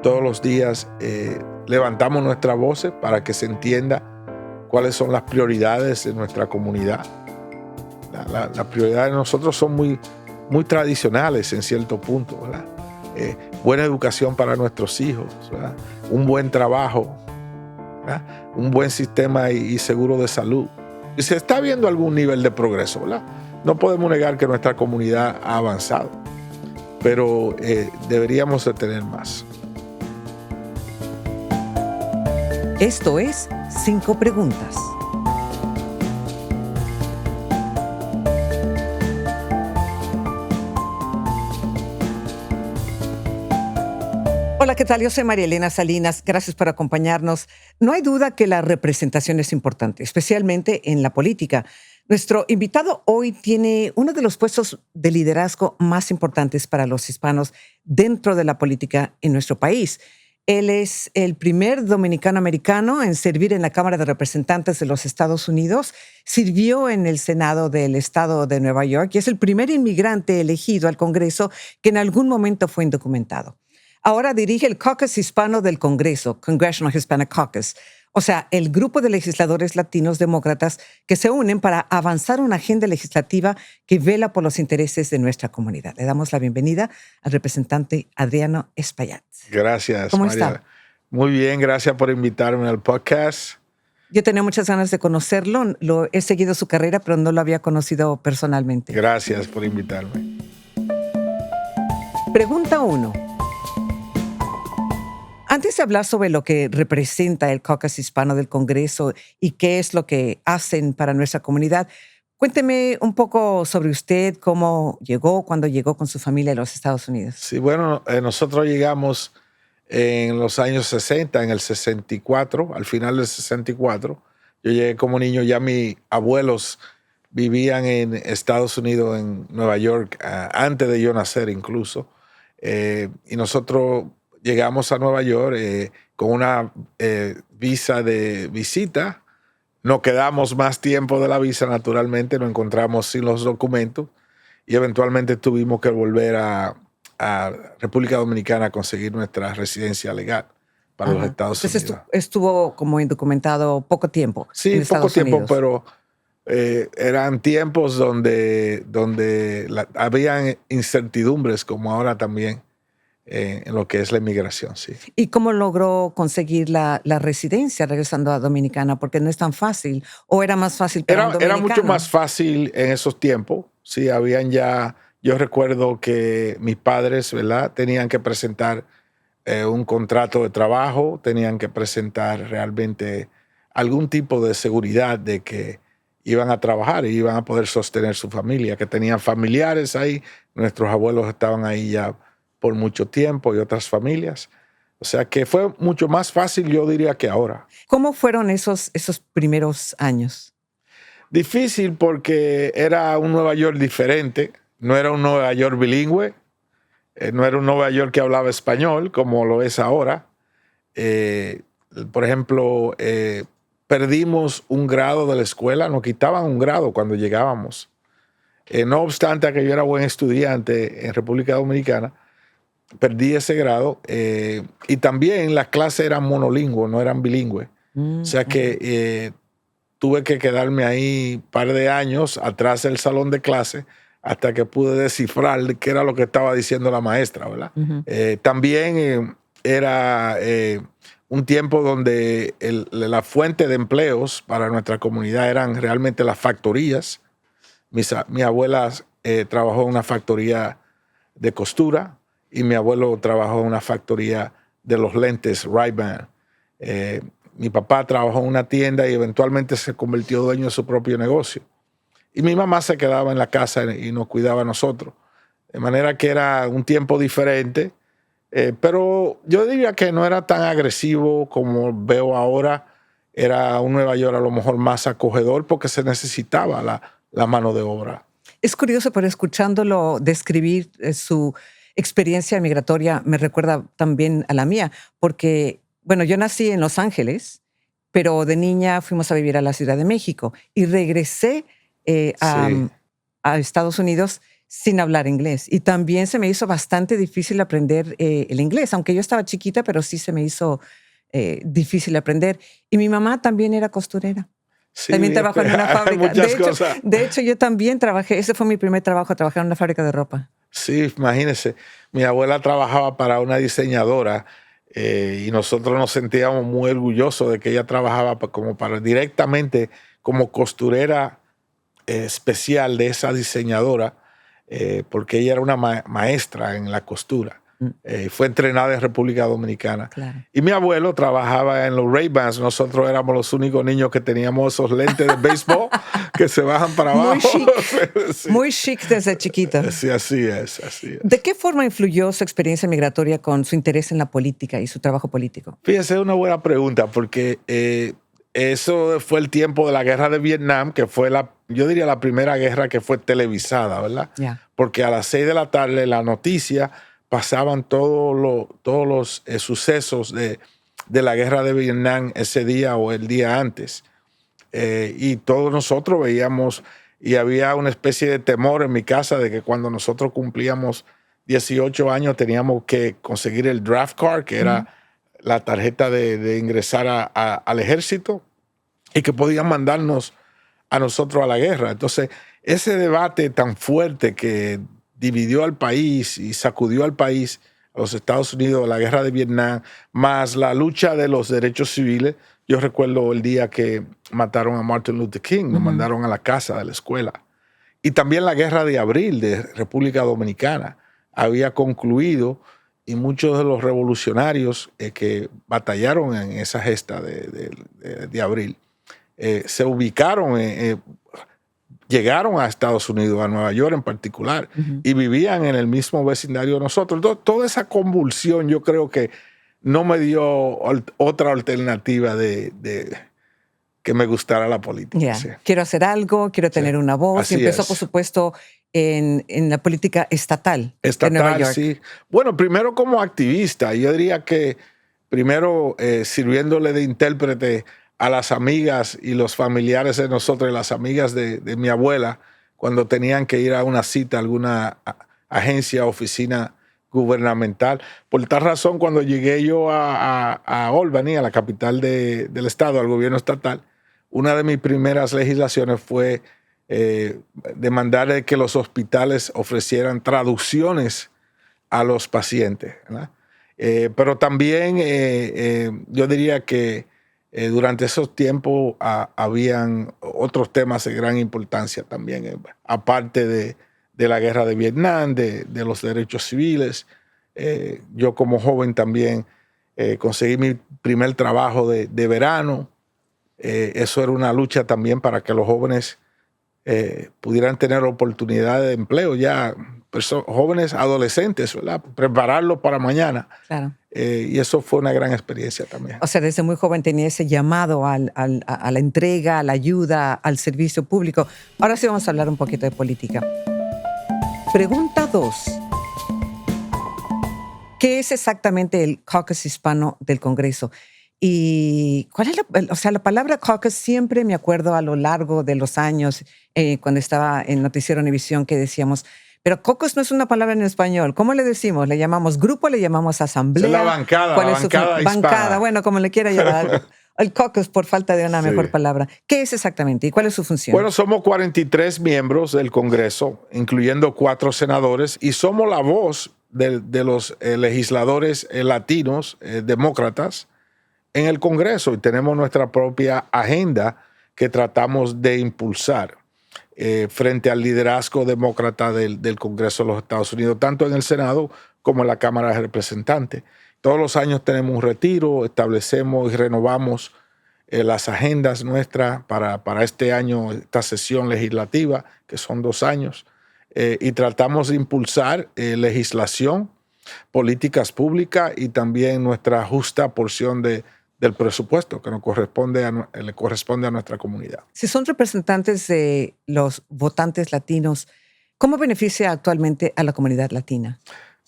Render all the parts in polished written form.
todos los días levantamos nuestras voces para que se entienda cuáles son las prioridades de nuestra comunidad. Las prioridades de nosotros son muy tradicionales en cierto punto, ¿verdad? Buena educación para nuestros hijos, ¿verdad? Un buen trabajo, ¿verdad? Un buen sistema y seguro de salud. Y se está viendo algún nivel de progreso, ¿verdad? No podemos negar que nuestra comunidad ha avanzado, pero deberíamos de tener más. Esto es 5 Preguntas. Hola, ¿qué tal? Yo soy María Elena Salinas. Gracias por acompañarnos. No hay duda que la representación es importante, especialmente en la política. Nuestro invitado hoy tiene uno de los puestos de liderazgo más importantes para los hispanos dentro de la política en nuestro país. Él es el primer dominicano-americano en servir en la Cámara de Representantes de los Estados Unidos, sirvió en el Senado del Estado de Nueva York y es el primer inmigrante elegido al Congreso que en algún momento fue indocumentado. Ahora dirige el Caucus Hispano del Congreso, Congressional Hispanic Caucus, o sea, el grupo de legisladores latinos demócratas que se unen para avanzar una agenda legislativa que vela por los intereses de nuestra comunidad. Le damos la bienvenida al representante Adriano Espaillat. Gracias, ¿Cómo María. está? Muy bien, gracias por invitarme al podcast. Yo tenía muchas ganas de conocerlo. He seguido su carrera, pero no lo había conocido personalmente. Gracias por invitarme. Pregunta 1. Antes de hablar sobre lo que representa el Caucus Hispano del Congreso y qué es lo que hacen para nuestra comunidad, cuénteme un poco sobre usted, cómo llegó, cuándo llegó con su familia a los Estados Unidos. Sí, bueno, nosotros llegamos en los años 60, en el 64, al final del 64. Yo llegué como niño, ya mis abuelos vivían en Estados Unidos, en Nueva York, antes de yo nacer incluso. Y nosotros llegamos a Nueva York con una visa de visita. Nos quedamos más tiempo de la visa, naturalmente, nos encontramos sin los documentos y eventualmente tuvimos que volver a República Dominicana a conseguir nuestra residencia legal para los Estados Unidos. Entonces estuvo como indocumentado poco tiempo. Sí, en poco Estados tiempo, Unidos. pero eran tiempos donde habían incertidumbres, como ahora también en lo que es la inmigración, sí. ¿Y cómo logró conseguir la residencia regresando a Dominicana? Porque no es tan fácil. ¿O era más fácil para un Era dominicano? mucho más fácil en esos tiempos. Sí, habían ya. Yo recuerdo que mis padres, ¿verdad?, tenían que presentar un contrato de trabajo, tenían que presentar realmente algún tipo de seguridad de que iban a trabajar y iban a poder sostener su familia, que tenían familiares ahí. Nuestros abuelos estaban ahí ya por mucho tiempo y otras familias. O sea que fue mucho más fácil, yo diría, que ahora. ¿Cómo fueron esos primeros años? Difícil porque era un Nueva York diferente, no era un Nueva York bilingüe, no era un Nueva York que hablaba español como lo es ahora. Por ejemplo, perdimos un grado de la escuela, nos quitaban un grado cuando llegábamos. No obstante que yo era buen estudiante en República Dominicana, perdí ese grado y también las clases eran monolingües, no eran bilingües. O sea que tuve que quedarme ahí un par de años atrás del salón de clase hasta que pude descifrar qué era lo que estaba diciendo la maestra, ¿verdad? También era un tiempo donde la fuente de empleos para nuestra comunidad eran realmente las factorías. Mi abuela trabajó en una factoría de costura y mi abuelo trabajó en una factoría de los lentes Ray-Ban. Mi papá trabajó en una tienda y eventualmente se convirtió dueño de su propio negocio. Y mi mamá se quedaba en la casa y nos cuidaba a nosotros. De manera que era un tiempo diferente, pero yo diría que no era tan agresivo como veo ahora. Era un Nueva York a lo mejor más acogedor porque se necesitaba la mano de obra. Es curioso, pero escuchándolo describir su experiencia migratoria me recuerda también a la mía, porque, bueno, yo nací en Los Ángeles, pero de niña fuimos a vivir a la Ciudad de México y regresé Sí. a Estados Unidos sin hablar inglés. Y también se me hizo bastante difícil aprender el inglés, aunque yo estaba chiquita, pero sí se me hizo difícil aprender. Y mi mamá también era costurera. También Sí, trabajó en una hay fábrica. muchas cosas. De hecho, yo también trabajé, ese fue mi primer trabajo, trabajar en una fábrica de ropa. Sí, imagínese, mi abuela trabajaba para una diseñadora y nosotros nos sentíamos muy orgullosos de que ella trabajaba como para directamente como costurera especial de esa diseñadora, porque ella era una maestra en la costura. Mm, Fue entrenada en República Dominicana. claro. Y mi abuelo trabajaba en los Ray-Bans. Nosotros éramos los únicos niños que teníamos esos lentes de béisbol que se bajan para Muy abajo. chic, Sí. muy chic desde chiquito. Sí, así es, así ¿De es. qué forma influyó su experiencia migratoria con su interés en la política y su trabajo político? Fíjese, es una buena pregunta porque eso fue el tiempo de la guerra de Vietnam, que fue yo diría la primera guerra que fue televisada, ¿verdad? Ya. Porque a las 6 de la tarde la noticia pasaban todos los sucesos de la guerra de Vietnam ese día o el día antes. Y todos nosotros veíamos y había una especie de temor en mi casa de que cuando nosotros cumplíamos 18 años teníamos que conseguir el draft card, que era la tarjeta de ingresar al ejército y que podían mandarnos a nosotros a la guerra. Entonces, ese debate tan fuerte que dividió al país y sacudió al país, a los Estados Unidos, la guerra de Vietnam, más la lucha de los derechos civiles. Yo recuerdo el día que mataron a Martin Luther King, nos mandaron a la casa de la escuela. Y también la guerra de abril de República Dominicana había concluido y muchos de los revolucionarios que batallaron en esa gesta de abril se ubicaron, llegaron a Estados Unidos, a Nueva York en particular, y vivían en el mismo vecindario de nosotros. Entonces, toda esa convulsión yo creo que no me dio otra alternativa de que me gustara la política. Ya. Sí. Quiero hacer algo, quiero tener una voz. Así Y empezó, es. por supuesto, en la política estatal de Nueva York. Sí. Bueno, primero como activista. Yo diría que primero sirviéndole de intérprete a las amigas y los familiares de nosotros, y las amigas de mi abuela, cuando tenían que ir a una cita a alguna agencia o oficina gubernamental. Por tal razón, cuando llegué yo a Albany, a la capital del estado, al gobierno estatal, una de mis primeras legislaciones fue demandar que los hospitales ofrecieran traducciones a los pacientes, ¿verdad? Pero también yo diría que durante esos tiempos habían otros temas de gran importancia también, aparte de la guerra de Vietnam, de los derechos civiles. Yo como joven también conseguí mi primer trabajo de verano. Eso era una lucha también para que los jóvenes pudieran tener oportunidades de empleo, ya jóvenes adolescentes, ¿verdad? Prepararlos para mañana. Claro. Y eso fue una gran experiencia también. O sea, desde muy joven tenía ese llamado a la entrega, a la ayuda, al servicio público. Ahora sí vamos a hablar un poquito de política. Pregunta 2. ¿Qué es exactamente el caucus hispano del Congreso? Y cuál es la palabra caucus siempre me acuerdo a lo largo de los años, cuando estaba en Noticiero Univisión, que decíamos, pero caucus no es una palabra en español. ¿Cómo le decimos? ¿Le llamamos grupo? ¿Le llamamos asamblea? Es la bancada, ¿Cuál la es su bancada hispana. bancada, bueno, como le quiera llamar. El caucus, por falta de una Sí. mejor palabra. ¿Qué es exactamente y cuál es su función? Bueno, somos 43 miembros del Congreso, incluyendo 4 senadores, y somos la voz de los legisladores latinos, demócratas, en el Congreso, y tenemos nuestra propia agenda que tratamos de impulsar frente al liderazgo demócrata del Congreso de los Estados Unidos, tanto en el Senado como en la Cámara de Representantes. Todos los años tenemos un retiro, establecemos y renovamos las agendas nuestras para este año, esta sesión legislativa, que son 2 años, y tratamos de impulsar legislación, políticas públicas y también nuestra justa porción del presupuesto que le corresponde a nuestra comunidad. Si son representantes de los votantes latinos, ¿cómo beneficia actualmente a la comunidad latina?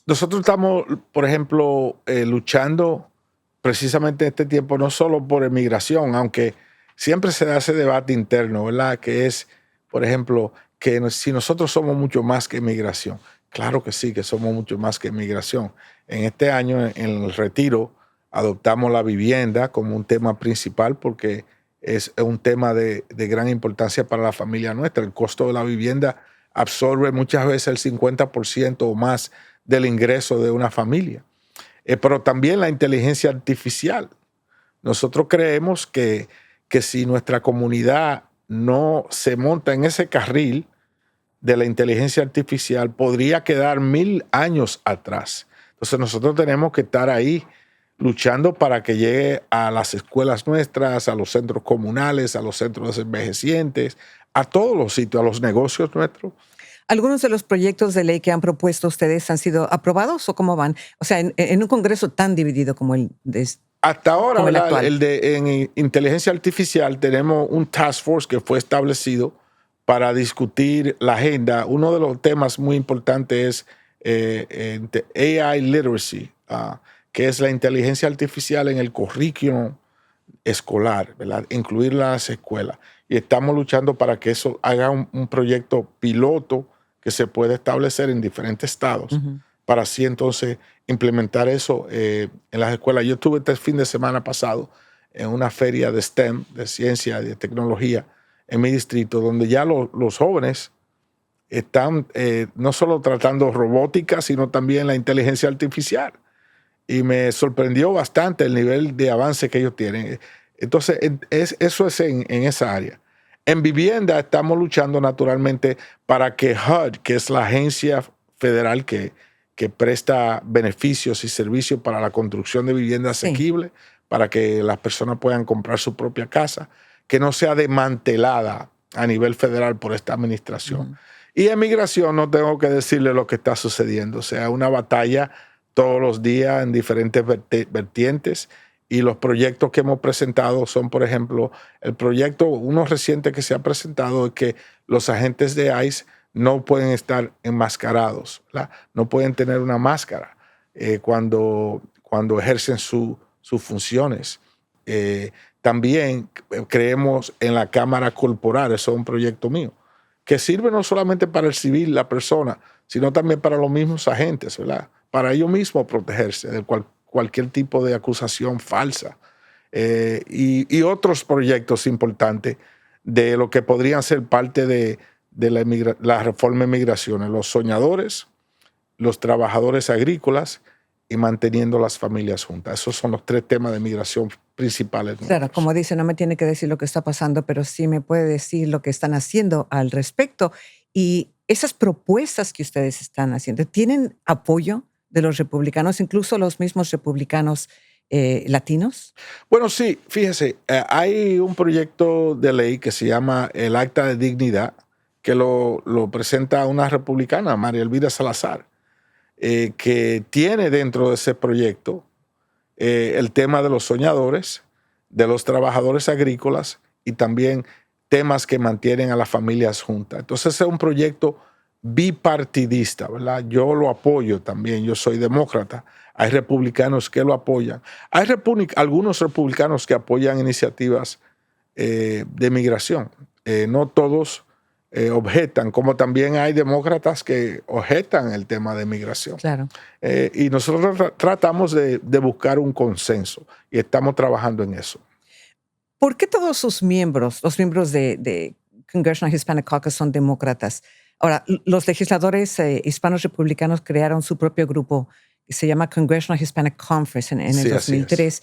Nosotros estamos, por ejemplo, luchando precisamente en este tiempo no solo por emigración, aunque siempre se da ese debate interno, ¿verdad? Que es, por ejemplo, que si nosotros somos mucho más que migración. Claro que sí, que somos mucho más que migración. En este año, en el retiro, adoptamos la vivienda como un tema principal porque es un tema de gran importancia para la familia nuestra. El costo de la vivienda absorbe muchas veces el 50% o más del ingreso de una familia. Pero también la inteligencia artificial. Nosotros creemos que si nuestra comunidad no se monta en ese carril de la inteligencia artificial, podría quedar 1000 años atrás. Entonces nosotros tenemos que estar ahí luchando para que llegue a las escuelas nuestras, a los centros comunales, a los centros de envejecientes, a todos los sitios, a los negocios nuestros. ¿Algunos de los proyectos de ley que han propuesto ustedes han sido aprobados o cómo van? O sea, en un Congreso tan dividido como Hasta ahora, como el ¿verdad? actual. En inteligencia artificial tenemos un task force que fue establecido para discutir la agenda. Uno de los temas muy importantes es AI literacy, que es la inteligencia artificial en el currículum escolar, ¿verdad? Incluirla en las escuelas. Y estamos luchando para que eso haga un proyecto piloto que se pueda establecer en diferentes estados, para así entonces implementar eso en las escuelas. Yo estuve este fin de semana pasado en una feria de STEM, de ciencia y de tecnología, en mi distrito, donde ya los jóvenes están no solo tratando robótica, sino también la inteligencia artificial. Y me sorprendió bastante el nivel de avance que ellos tienen. Entonces, eso es en esa área. En vivienda estamos luchando naturalmente para que HUD, que es la agencia federal que presta beneficios y servicios para la construcción de vivienda asequible, para que las personas puedan comprar su propia casa, que no sea desmantelada a nivel federal por esta administración. Y en migración no tengo que decirle lo que está sucediendo. O sea, una batalla todos los días en diferentes vertientes. Y los proyectos que hemos presentado son, por ejemplo, el proyecto, uno reciente que se ha presentado es que los agentes de ICE no pueden estar enmascarados, ¿verdad? No pueden tener una máscara cuando ejercen sus funciones. También creemos en la cámara corporal, eso es un proyecto mío, que sirve no solamente para el civil, la persona, sino también para los mismos agentes, ¿verdad? Para ellos mismos protegerse de cualquier tipo de acusación falsa. Y otros proyectos importantes de lo que podrían ser parte de la reforma de migraciones, los soñadores, los trabajadores agrícolas y manteniendo las familias juntas. Esos son los 3 temas de migración principales. Claro, como dice, no me tiene que decir lo que está pasando, pero sí me puede decir lo que están haciendo al respecto. Y esas propuestas que ustedes están haciendo, ¿tienen apoyo de los republicanos, incluso los mismos republicanos latinos? Bueno, sí, fíjese, hay un proyecto de ley que se llama el Acta de Dignidad, que lo presenta una republicana, María Elvira Salazar, que tiene dentro de ese proyecto el tema de los soñadores, de los trabajadores agrícolas y también temas que mantienen a las familias juntas. Entonces es un proyecto bipartidista, ¿verdad? Yo lo apoyo también, yo soy demócrata. Hay republicanos que lo apoyan. Hay algunos republicanos que apoyan iniciativas de migración. No todos objetan, como también hay demócratas que objetan el tema de migración. Claro. Y nosotros tratamos de buscar un consenso y estamos trabajando en eso. ¿Por qué todos sus miembros, los miembros de Congressional Hispanic Caucus, son demócratas? Ahora, los legisladores hispanos republicanos crearon su propio grupo que se llama Congressional Hispanic Conference en el Sí, 2003.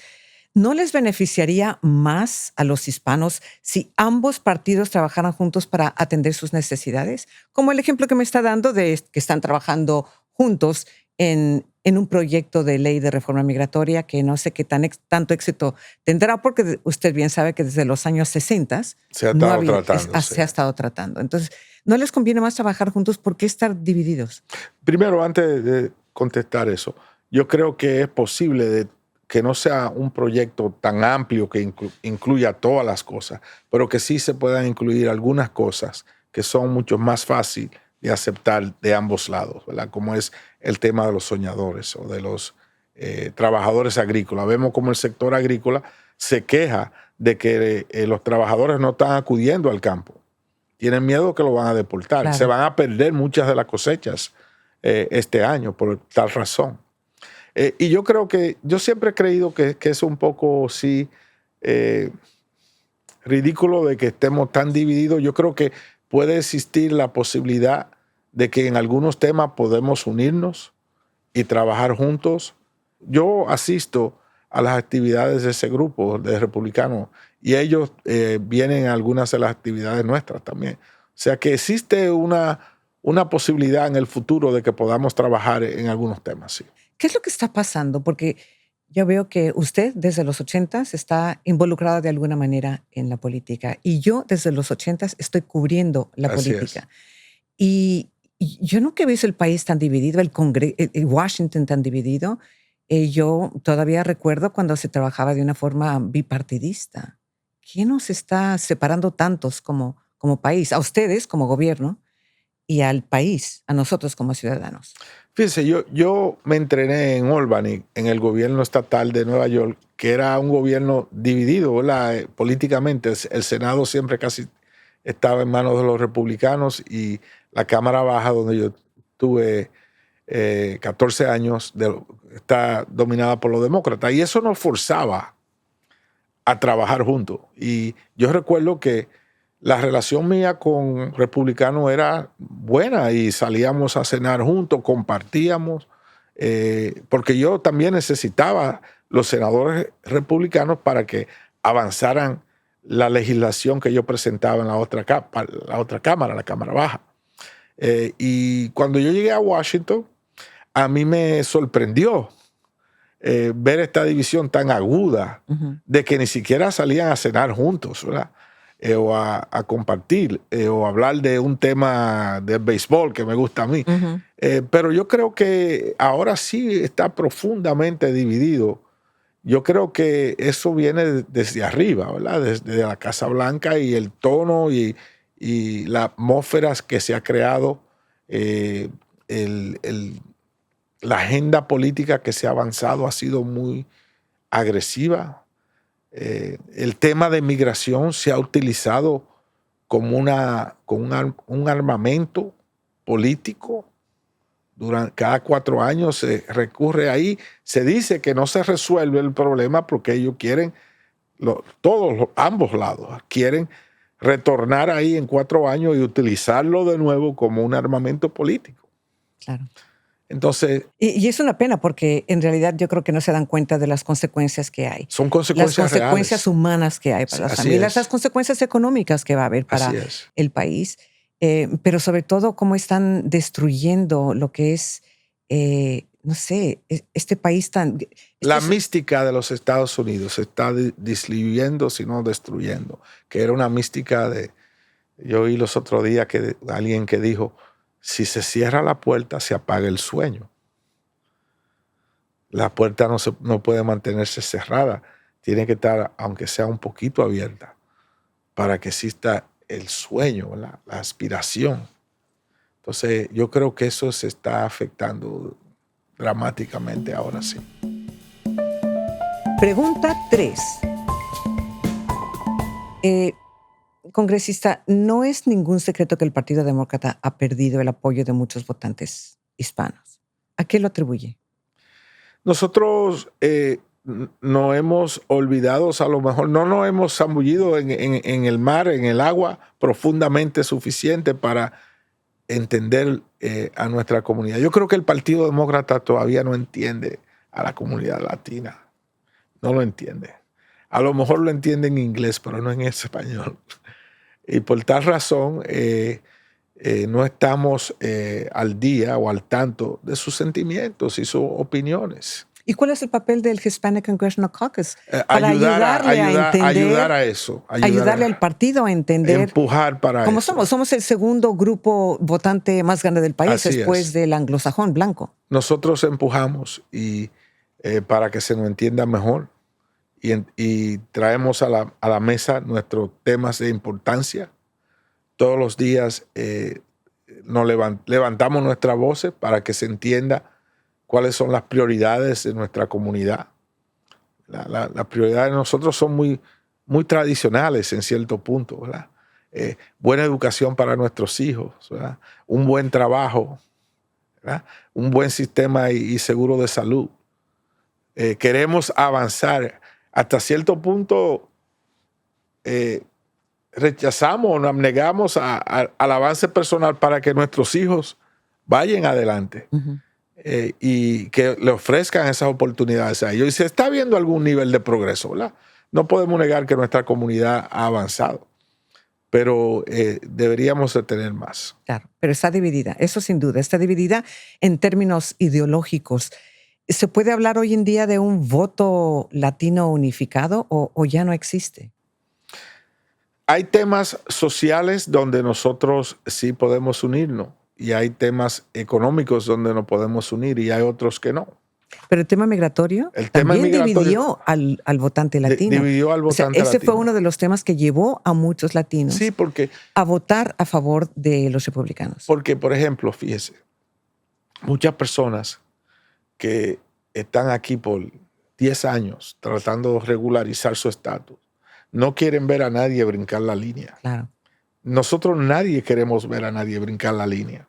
¿No les beneficiaría más a los hispanos si ambos partidos trabajaran juntos para atender sus necesidades? Como el ejemplo que me está dando de que están trabajando juntos en un proyecto de ley de reforma migratoria que no sé qué tanto éxito tendrá, porque usted bien sabe que desde los años 60 se ha estado tratando. Se ha estado tratando. Entonces, ¿no les conviene más trabajar juntos? ¿Por qué estar divididos? Primero, antes de contestar eso, yo creo que es posible que no sea un proyecto tan amplio que incluya todas las cosas, pero que sí se puedan incluir algunas cosas que son mucho más fáciles de aceptar de ambos lados, ¿verdad? Como es el tema de los soñadores o de los trabajadores agrícolas. Vemos como el sector agrícola se queja de que los trabajadores no están acudiendo al campo Tienen miedo que lo van a deportar. Claro. Se van a perder muchas de las cosechas este año por tal razón. Y yo siempre he creído que es un poco, sí, ridículo de que estemos tan divididos. Yo creo que puede existir la posibilidad de que en algunos temas podemos unirnos y trabajar juntos. Yo asisto a las actividades de ese grupo de republicanos y ellos vienen a algunas de las actividades nuestras también. O sea que existe una posibilidad en el futuro de que podamos trabajar en algunos temas, sí. ¿Qué es lo que está pasando? Porque yo veo que usted desde los 80 está involucrado de alguna manera en la política y yo desde los 80 estoy cubriendo la Así política. Y yo nunca he visto el país tan dividido, Washington tan dividido. Yo todavía recuerdo cuando se trabajaba de una forma bipartidista. ¿Qué nos está separando tantos como país? A ustedes como gobierno y al país, a nosotros como ciudadanos. Fíjense, yo me entrené en Albany, en el gobierno estatal de Nueva York, que era un gobierno dividido, ¿verdad? Políticamente. El Senado siempre casi estaba en manos de los republicanos y la Cámara Baja, donde yo tuve 14 años, está dominada por los demócratas. Y eso nos forzaba a trabajar juntos. Y yo recuerdo que la relación mía con republicanos era buena y salíamos a cenar juntos, compartíamos, porque yo también necesitaba los senadores republicanos para que avanzaran la legislación que yo presentaba en la otra cámara, la Cámara Baja. Y cuando yo llegué a Washington, a mí me sorprendió ver esta división tan aguda de que ni siquiera salían a cenar juntos, ¿verdad? O a compartir, o hablar de un tema del béisbol que me gusta a mí. Pero yo creo que ahora sí está profundamente dividido. Yo creo que eso viene desde arriba, ¿verdad? Desde la Casa Blanca y el tono y la atmósfera que se ha creado, la agenda política que se ha avanzado ha sido muy agresiva. El tema de migración se ha utilizado como un armamento político. Cada 4 años se recurre ahí. Se dice que no se resuelve el problema porque ellos quieren, ambos lados, quieren retornar ahí en 4 años y utilizarlo de nuevo como un armamento político. Claro. Entonces, y es una pena porque en realidad yo creo que no se dan cuenta de las consecuencias que hay. Son consecuencias las consecuencias reales. Humanas que hay para las familias, las consecuencias económicas que va a haber para el país, pero sobre todo cómo están destruyendo lo que es, no sé, este país tan... La mística de los Estados Unidos se está disluyendo, sino destruyendo, que era una mística de... Yo oí los otros días que alguien que dijo, si se cierra la puerta, se apaga el sueño. La puerta no puede mantenerse cerrada. Tiene que estar, aunque sea un poquito abierta, para que exista el sueño, la aspiración. Entonces, yo creo que eso se está afectando dramáticamente ahora sí. Pregunta 3. Congresista, no es ningún secreto que el Partido Demócrata ha perdido el apoyo de muchos votantes hispanos. ¿A qué lo atribuye? Nosotros no hemos olvidado, a lo mejor no nos hemos zambullido en el mar, en el agua, profundamente suficiente para entender a nuestra comunidad. Yo creo que el Partido Demócrata todavía no entiende a la comunidad latina. No lo entiende. A lo mejor lo entiende en inglés, pero no en español. Y por tal razón no estamos al día o al tanto de sus sentimientos y sus opiniones. ¿Y cuál es el papel del Hispanic Congressional Caucus? Para ayudar a eso. Ayudarle al partido a entender. Empujar para como eso. Somos el segundo grupo votante más grande del país después del anglosajón blanco. Nosotros empujamos para que se nos entienda mejor y traemos a la mesa nuestros temas de importancia. Todos los días nos levantamos nuestras voces para que se entienda cuáles son las prioridades de nuestra comunidad. Las prioridades de nosotros son muy, muy tradicionales en cierto punto, ¿verdad? buena educación para nuestros hijos, ¿verdad? Un buen trabajo, ¿verdad? Un buen sistema y seguro de salud. Queremos avanzar. Hasta cierto punto rechazamos o nos negamos al avance personal para que nuestros hijos vayan adelante. Ujú. Y que le ofrezcan esas oportunidades a ellos. Y se está viendo algún nivel de progreso, ¿verdad? No podemos negar que nuestra comunidad ha avanzado, pero deberíamos de tener más. Claro, pero está dividida, eso sin duda, está dividida en términos ideológicos. ¿Se puede hablar hoy en día de un voto latino unificado o ya no existe? Hay temas sociales donde nosotros sí podemos unirnos y hay temas económicos donde nos podemos unir y hay otros que no. Pero el tema migratorio El tema también migratorio dividió al votante latino. dividió al O sea, votante ese fue latino. uno de los temas que llevó a muchos Sí, latinos porque, a votar a favor de los republicanos. por ejemplo, fíjese, muchas personas que están aquí por 10 años tratando de regularizar su estatus no quieren ver a nadie brincar la línea. Claro. Nosotros nadie queremos ver a nadie brincar la línea,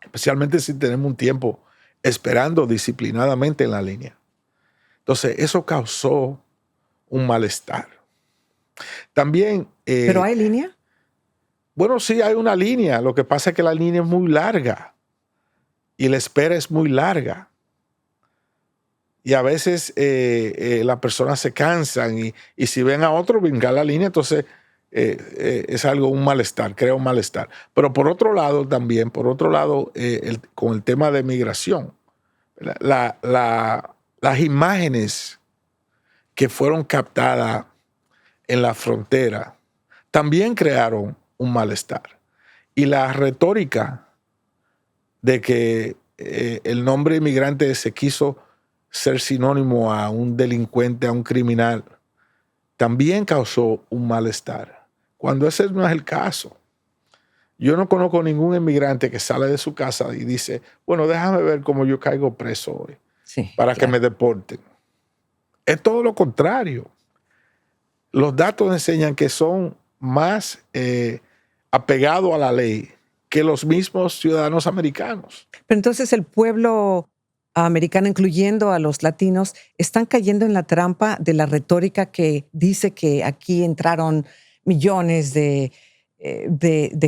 especialmente si tenemos un tiempo esperando disciplinadamente en la línea. Entonces, eso causó un malestar. También, ¿Pero hay línea? bueno, sí hay una línea. Lo que pasa es que la línea es muy larga y la espera es muy larga. Y a veces las personas se cansan y si ven a otro brincar la línea, entonces es algo, un malestar, crea un malestar. Pero por otro lado también, con el tema de migración, las imágenes que fueron captadas en la frontera también crearon un malestar. Y la retórica de que el nombre inmigrante se quiso ser sinónimo a un delincuente, a un criminal, también causó un malestar, cuando ese no es el caso. Yo no conozco ningún inmigrante que sale de su casa y dice, bueno, déjame ver cómo yo caigo preso hoy Sí, para que claro. me deporten. Es todo lo contrario. Los datos enseñan que son más apegados a la ley que los mismos ciudadanos americanos. Pero entonces el pueblo americano, incluyendo a los latinos, están cayendo en la trampa de la retórica que dice que aquí entraron millones de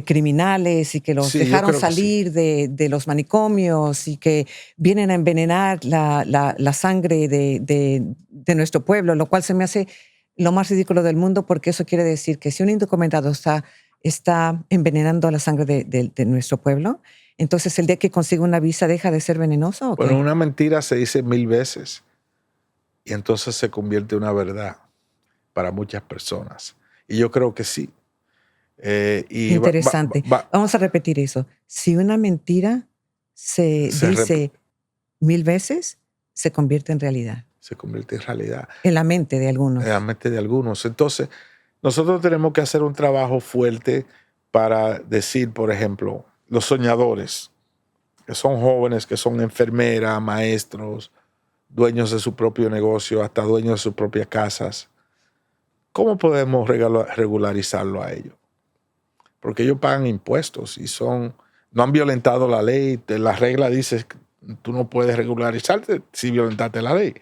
criminales y que los Sí, yo dejaron creo que sí. salir de los manicomios y que vienen a envenenar la sangre de nuestro pueblo, lo cual se me hace lo más ridículo del mundo, porque eso quiere decir que si un indocumentado está envenenando la sangre de nuestro pueblo, entonces el día que consiga una visa deja de ser venenoso, ¿o qué? Bueno, una mentira se dice 1000 veces y entonces se convierte en una verdad para muchas personas. Y yo creo que sí. Y Interesante. Vamos a repetir eso. Si una mentira se dice 1000 veces, se convierte en realidad. Se convierte en realidad. En la mente de algunos. En la mente de algunos. Entonces, nosotros tenemos que hacer un trabajo fuerte para decir, por ejemplo, los soñadores, que son jóvenes, que son enfermeras, maestros, dueños de su propio negocio, hasta dueños de sus propias casas. ¿Cómo podemos regularizarlo a ellos? Porque ellos pagan impuestos y no han violentado la ley. La regla dice que tú no puedes regularizarte si violentaste la ley.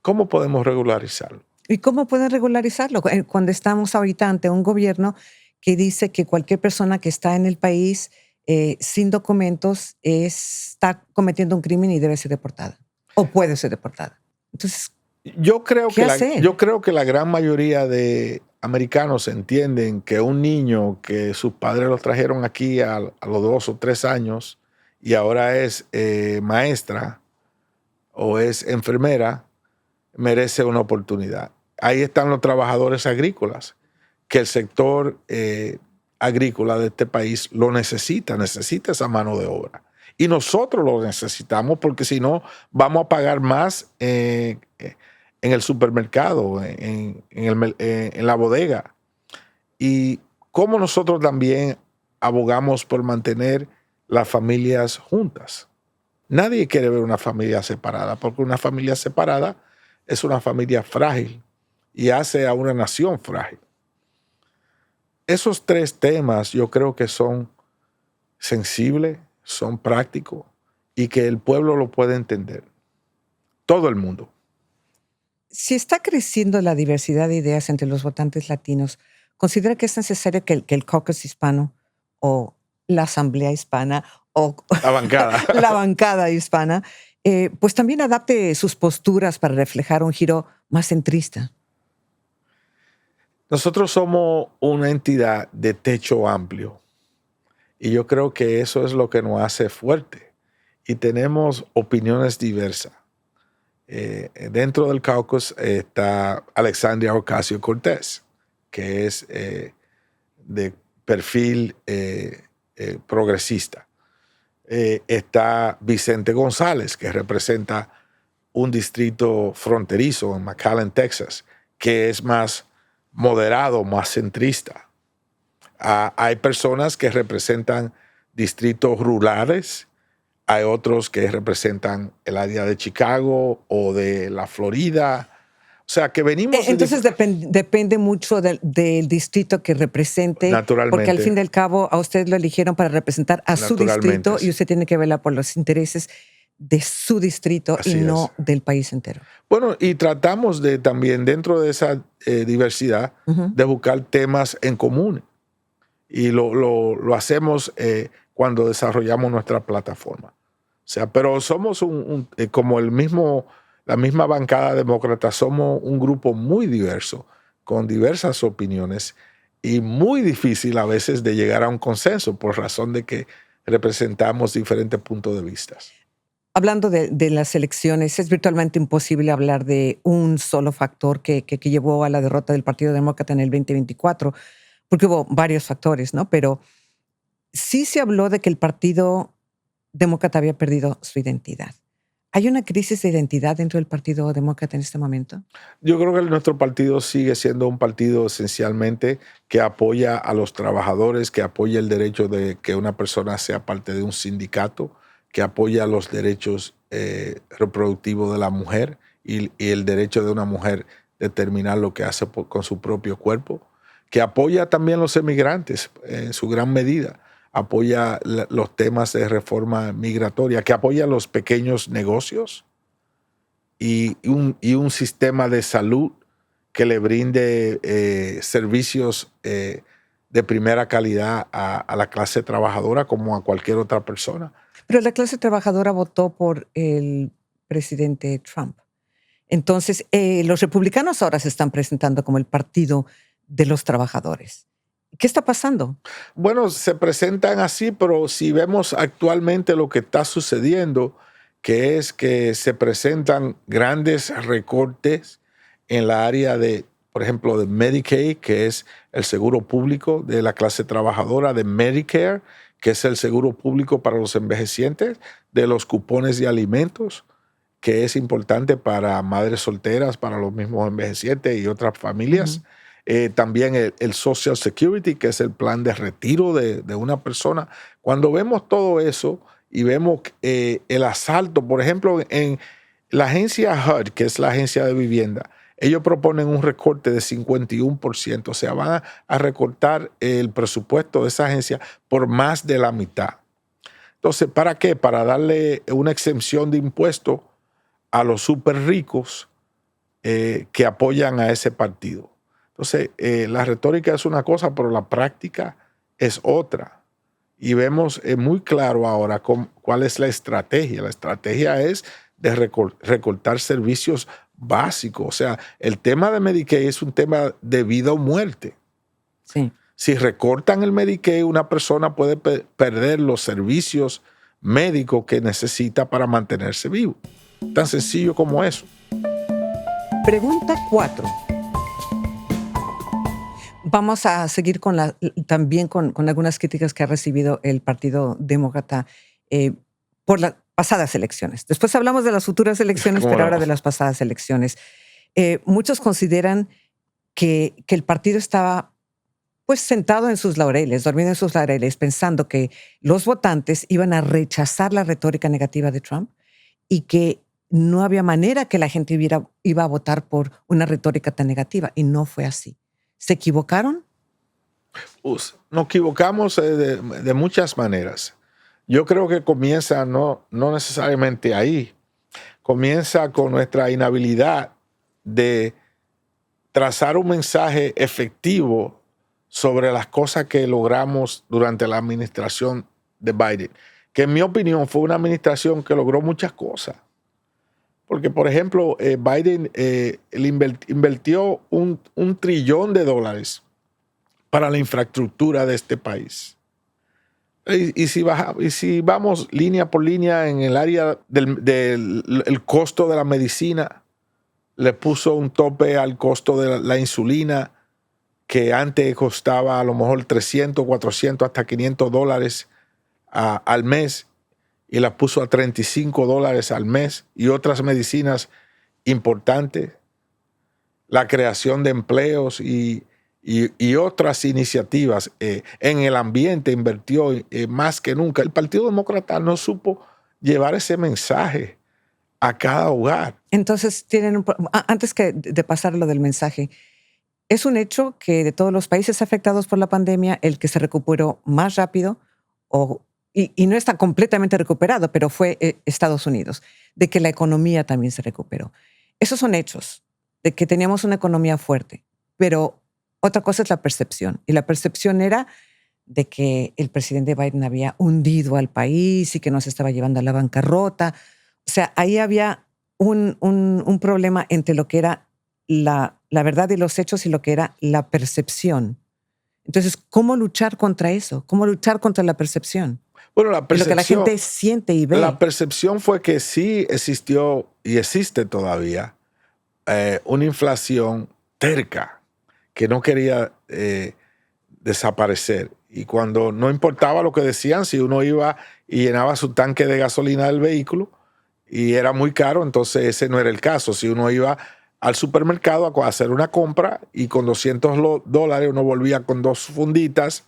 ¿Cómo podemos regularizarlo? ¿Y cómo pueden regularizarlo? Cuando estamos ahorita ante un gobierno que dice que cualquier persona que está en el país sin documentos está cometiendo un crimen y debe ser deportada o puede ser deportada. Entonces, yo creo que la gran mayoría de americanos entienden que un niño que sus padres lo trajeron aquí a los 2 o 3 años y ahora es maestra o es enfermera, merece una oportunidad. Ahí están los trabajadores agrícolas, que el sector agrícola de este país lo necesita esa mano de obra. Y nosotros lo necesitamos porque si no vamos a pagar más en el supermercado, en la bodega. Y como nosotros también abogamos por mantener las familias juntas. Nadie quiere ver una familia separada, porque una familia separada es una familia frágil y hace a una nación frágil. esos tres temas yo creo que son sensibles, son prácticos y que el pueblo lo puede entender. Todo el mundo. Si está creciendo la diversidad de ideas entre los votantes latinos, ¿considera que es necesario que el caucus hispano o la asamblea hispana o La bancada. la bancada hispana, pues también adapte sus posturas para reflejar un giro más centrista? Nosotros somos una entidad de techo amplio y yo creo que eso es lo que nos hace fuerte y tenemos opiniones diversas. Dentro del caucus está Alexandria Ocasio-Cortez, que es de perfil progresista. Está Vicente González, que representa un distrito fronterizo en McAllen, Texas, que es más moderado, más centrista. Hay personas que representan distritos rurales, hay otros que representan el área de Chicago o de la Florida. O sea, que venimos... Entonces depende mucho del distrito que represente, porque al Naturalmente, fin y al cabo a usted lo eligieron para representar a su naturalmente, distrito y sí. usted tiene que velar por los intereses de su distrito y Así no es. del país entero. Bueno, y tratamos de también, dentro de esa diversidad, Ujú. de buscar temas en común. Y lo hacemos cuando desarrollamos nuestra plataforma. O sea, pero somos como la misma bancada demócrata, somos un grupo muy diverso, con diversas opiniones y muy difícil a veces de llegar a un consenso por razón de que representamos diferentes puntos de vista. Hablando de las elecciones, es virtualmente imposible hablar de un solo factor que llevó a la derrota del Partido Demócrata en el 2024, porque hubo varios factores, ¿no? Pero sí se habló de que el Partido Demócrata había perdido su identidad. ¿Hay una crisis de identidad dentro del Partido Demócrata en este momento? Yo creo que nuestro partido sigue siendo un partido esencialmente que apoya a los trabajadores, que apoya el derecho de que una persona sea parte de un sindicato, que apoya los derechos reproductivos de la mujer y el derecho de una mujer determinar lo que hace con su propio cuerpo, que apoya también a los emigrantes en su gran medida, apoya los temas de reforma migratoria, que apoya a los pequeños negocios y un sistema de salud que le brinde servicios de primera calidad a la clase trabajadora como a cualquier otra persona. Pero la clase trabajadora votó por el presidente Trump. Entonces, los republicanos ahora se están presentando como el partido de los trabajadores. ¿Qué está pasando? Bueno, se presentan así, pero si vemos actualmente lo que está sucediendo, que es que se presentan grandes recortes en la área de, por ejemplo, de Medicaid, que es el seguro público de la clase trabajadora, de Medicare, que es el seguro público para los envejecientes, de los cupones de alimentos, que es importante para madres solteras, para los mismos envejecientes y otras familias. Ujú. También el Social Security, que es el plan de retiro de una persona. Cuando vemos todo eso y vemos el asalto, por ejemplo, en la agencia HUD, que es la agencia de vivienda, ellos proponen un recorte de 51%, o sea, van a recortar el presupuesto de esa agencia por más de la mitad. Entonces, ¿para qué? Para darle una exención de impuestos a los súper ricos que apoyan a ese partido. Entonces, la retórica es una cosa, pero la práctica es otra. Y vemos muy claro ahora cuál es la estrategia. La estrategia es de recortar servicios básicos. O sea, el tema de Medicaid es un tema de vida o muerte. Sí. Si recortan el Medicaid, una persona puede perder los servicios médicos que necesita para mantenerse vivo. Tan sencillo como eso. Pregunta 4. Vamos a seguir también con algunas críticas que ha recibido el Partido Demócrata por las pasadas elecciones. Después hablamos de las futuras elecciones, ¿Cómo pero no? ahora de las pasadas elecciones. Muchos consideran que el partido estaba pues sentado en sus laureles, dormido en sus laureles, pensando que los votantes iban a rechazar la retórica negativa de Trump y que no había manera que la gente iba a votar por una retórica tan negativa. Y no fue así. ¿Se equivocaron? Nos equivocamos de muchas maneras. Yo creo que comienza no necesariamente ahí. Comienza con nuestra inhabilidad de trazar un mensaje efectivo sobre las cosas que logramos durante la administración de Biden, que en mi opinión fue una administración que logró muchas cosas. Porque, por ejemplo, Biden invirtió $1 trillón para la infraestructura de este país. Y si vamos línea por línea en el área del costo de la medicina, le puso un tope al costo de la insulina, que antes costaba a lo mejor 300, 400, hasta $500 al mes, y la puso a $35 al mes, y otras medicinas importantes, la creación de empleos y otras iniciativas en el ambiente invirtió más que nunca. El Partido Demócrata no supo llevar ese mensaje a cada hogar. Entonces, antes de pasar lo del mensaje, es un hecho que de todos los países afectados por la pandemia, el que se recuperó más rápido, y no está completamente recuperado, pero fue Estados Unidos, de que la economía también se recuperó. Esos son hechos, de que teníamos una economía fuerte, pero otra cosa es la percepción. Y la percepción era de que el presidente Biden había hundido al país y que nos estaba llevando a la bancarrota. O sea, ahí había un problema entre lo que era la verdad y los hechos y lo que era la percepción. Entonces, ¿cómo luchar contra eso? ¿Cómo luchar contra la percepción? Bueno, la percepción, lo que la gente siente y ve. La percepción fue que sí existió y existe todavía una inflación terca que no quería desaparecer. Y cuando no importaba lo que decían, si uno iba y llenaba su tanque de gasolina del vehículo y era muy caro, entonces ese no era el caso. Si uno iba al supermercado a hacer una compra y con $200 uno volvía con 2 funditas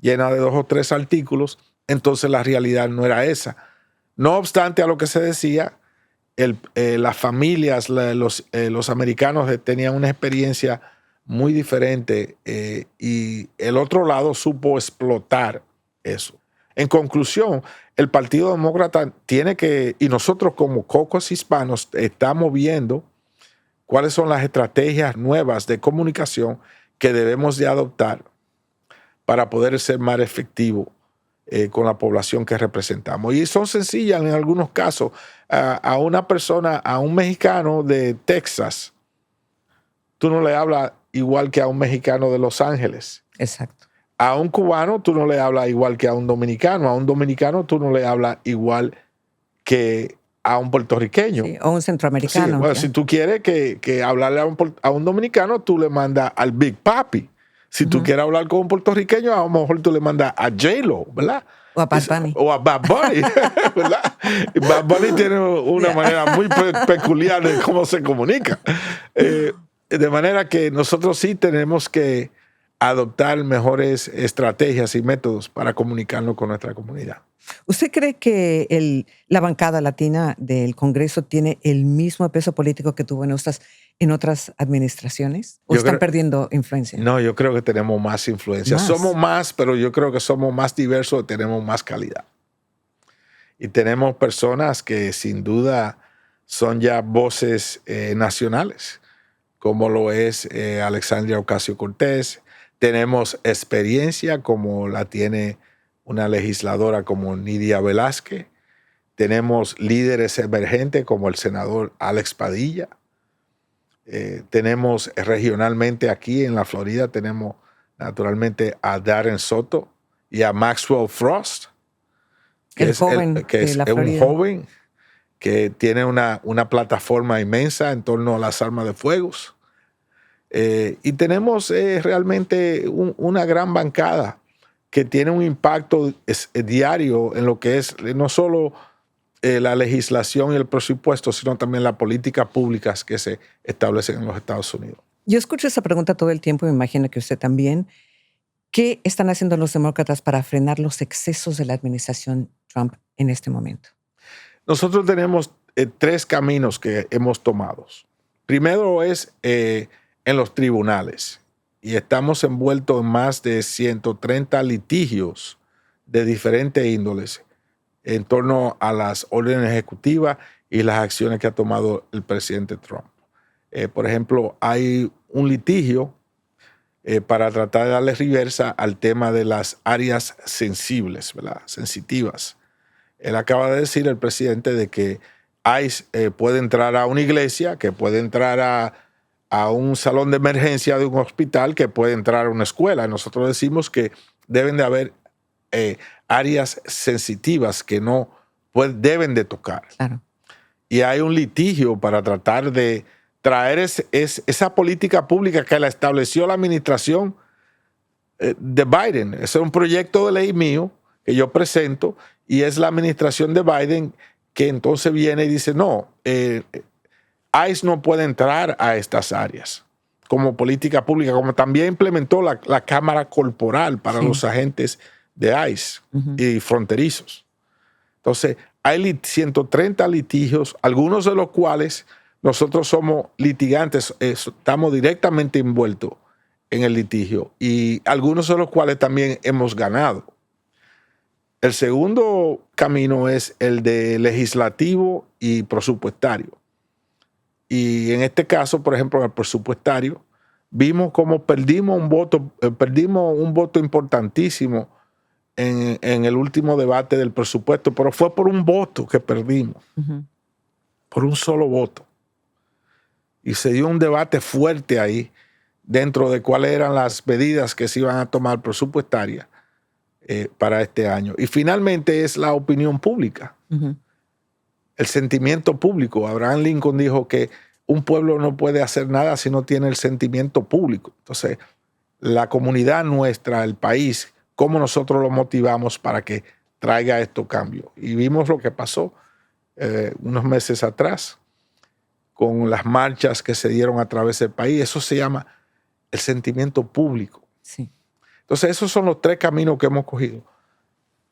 llenas de 2 o 3 artículos, entonces la realidad no era esa. No obstante a lo que se decía, las familias, los americanos tenían una experiencia muy diferente y el otro lado supo explotar eso. En conclusión, el Partido Demócrata tiene que, y nosotros como cocos hispanos estamos viendo cuáles son las estrategias nuevas de comunicación que debemos de adoptar para poder ser más efectivos con la población que representamos. Y son sencillas en algunos casos. A una persona, a un mexicano de Texas, tú no le hablas igual que a un mexicano de Los Ángeles. Exacto. A un cubano tú no le hablas igual que a un dominicano. A un dominicano tú no le hablas igual que a un puertorriqueño. Sí, o un centroamericano. Sí, bueno, si tú quieres que hablarle a un dominicano, tú le mandas al Big Papi. Si tú quieres hablar con un puertorriqueño, a lo mejor tú le mandas a J-Lo, ¿verdad? O a Bad Bunny. O a Bad Bunny, ¿verdad? Y Bad Bunny tiene una manera muy peculiar de cómo se comunica. De manera que nosotros sí tenemos que adoptar mejores estrategias y métodos para comunicarnos con nuestra comunidad. ¿Usted cree que la bancada latina del Congreso tiene el mismo peso político que tuvo en otras administraciones? ¿O están perdiendo influencia? No, yo creo que tenemos más influencia. Somos más, pero yo creo que somos más diversos y tenemos más calidad. Y tenemos personas que sin duda son ya voces nacionales, como lo es Alexandria Ocasio-Cortez. Tenemos experiencia como la tiene una legisladora como Nidia Velázquez. Tenemos líderes emergentes como el senador Alex Padilla. Tenemos regionalmente aquí en la Florida, tenemos naturalmente a Darren Soto y a Maxwell Frost, que es un joven que tiene una plataforma inmensa en torno a las armas de fuego. Y tenemos realmente una gran bancada que tiene un impacto diario en lo que es no solo la legislación y el presupuesto, sino también las políticas públicas que se establecen en los Estados Unidos. Yo escucho esa pregunta todo el tiempo y me imagino que usted también. ¿Qué están haciendo los demócratas para frenar los excesos de la administración Trump en este momento? Nosotros tenemos 3 caminos que hemos tomado. Primero es en los tribunales. y estamos envueltos en más de 130 litigios de diferentes índoles en torno a las órdenes ejecutivas y las acciones que ha tomado el presidente Trump. Por ejemplo, hay un litigio para tratar de darle reversa al tema de las áreas sensibles, ¿verdad? Sensitivas. Él acaba de decir, el presidente, de que ICE puede entrar a una iglesia, que puede entrar a un salón de emergencia de un hospital, que puede entrar a una escuela. Nosotros decimos que deben de haber áreas sensitivas que no deben de tocar. Claro. Y hay un litigio para tratar de traer esa política pública que la estableció la administración de Biden. Ese es un proyecto de ley mío que yo presento y es la administración de Biden que entonces viene y dice, no, ICE no puede entrar a estas áreas como política pública, como también implementó la cámara corporal para los agentes de ICE y fronterizos. Entonces, hay 130 litigios, algunos de los cuales nosotros somos litigantes, estamos directamente envueltos en el litigio y algunos de los cuales también hemos ganado. El segundo camino es el de legislativo y presupuestario. Y en este caso, por ejemplo, en el presupuestario, vimos cómo perdimos un voto importantísimo en el último debate del presupuesto, pero fue por un voto que perdimos, por un solo voto. Y se dio un debate fuerte ahí dentro de cuáles eran las medidas que se iban a tomar presupuestarias para este año. Y finalmente es la opinión pública, el sentimiento público. Abraham Lincoln dijo que un pueblo no puede hacer nada si no tiene el sentimiento público. Entonces, la comunidad nuestra, el país, cómo nosotros lo motivamos para que traiga estos cambios. Y vimos lo que pasó unos meses atrás con las marchas que se dieron a través del país. Eso se llama el sentimiento público. Sí. Entonces, esos son los tres caminos que hemos cogido.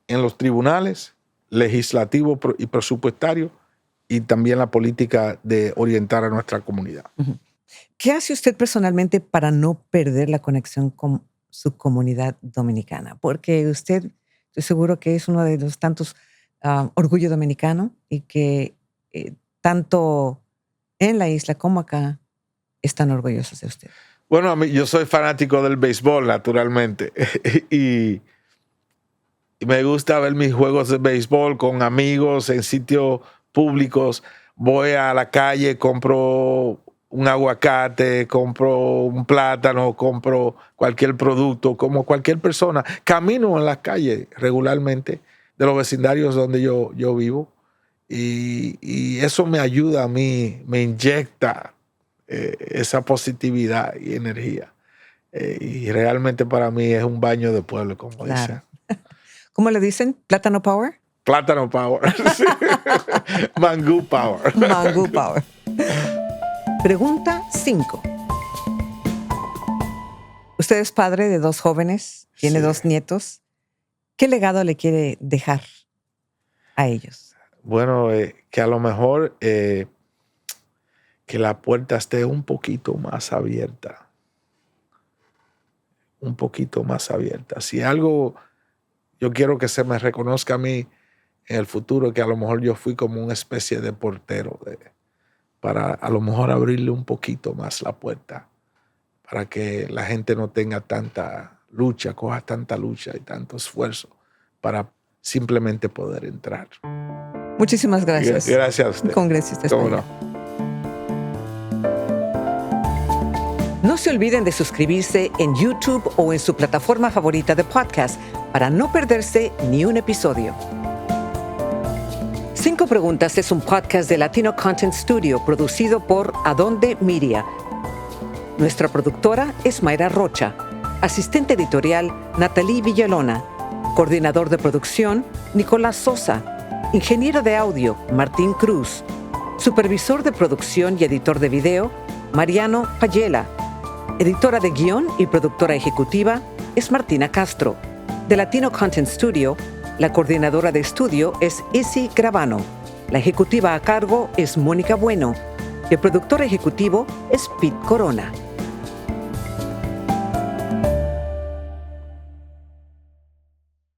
En los tribunales, legislativo y presupuestario, y también la política de orientar a nuestra comunidad. ¿Qué hace usted personalmente para no perder la conexión con su comunidad dominicana? Porque usted, estoy seguro que es uno de los tantos orgullo dominicano y que tanto en la isla como acá están orgullosos de usted. Bueno, yo soy fanático del béisbol, naturalmente, y me gusta ver mis juegos de béisbol con amigos en sitios públicos. Voy a la calle, compro un aguacate, compro un plátano, compro cualquier producto, como cualquier persona. Camino en las calles regularmente de los vecindarios donde yo vivo y eso me ayuda a mí, me inyecta esa positividad y energía. Y realmente para mí es un baño de pueblo, como dicen. ¿Cómo le dicen? ¿Plátano Power? Plátano Power. Sí. Mangú Power. Mangú Power. Pregunta 5. Usted es padre de 2 jóvenes, tiene 2 nietos. ¿Qué legado le quiere dejar a ellos? Bueno, que a lo mejor que la puerta esté un poquito más abierta. Un poquito más abierta. Si algo yo quiero que se me reconozca a mí en el futuro, que a lo mejor yo fui como una especie de portero para a lo mejor abrirle un poquito más la puerta para que la gente no tenga tanta lucha, coja tanta lucha y tanto esfuerzo para simplemente poder entrar. Muchísimas gracias. Gracias a usted. Congresista español. No se olviden de suscribirse en YouTube o en su plataforma favorita de podcast para no perderse ni un episodio. 5 Preguntas es un podcast de Latino Content Studio producido por Adonde Media. Nuestra productora es Mayra Rocha, asistente editorial Natalie Villalona, coordinador de producción Nicolás Sosa, ingeniero de audio Martín Cruz, supervisor de producción y editor de video Mariano Payela, editora de guión y productora ejecutiva es Martina Castro. De Latino Content Studio, la coordinadora de estudio es Isi Gravano. La ejecutiva a cargo es Mónica Bueno. El productor ejecutivo es Pete Corona.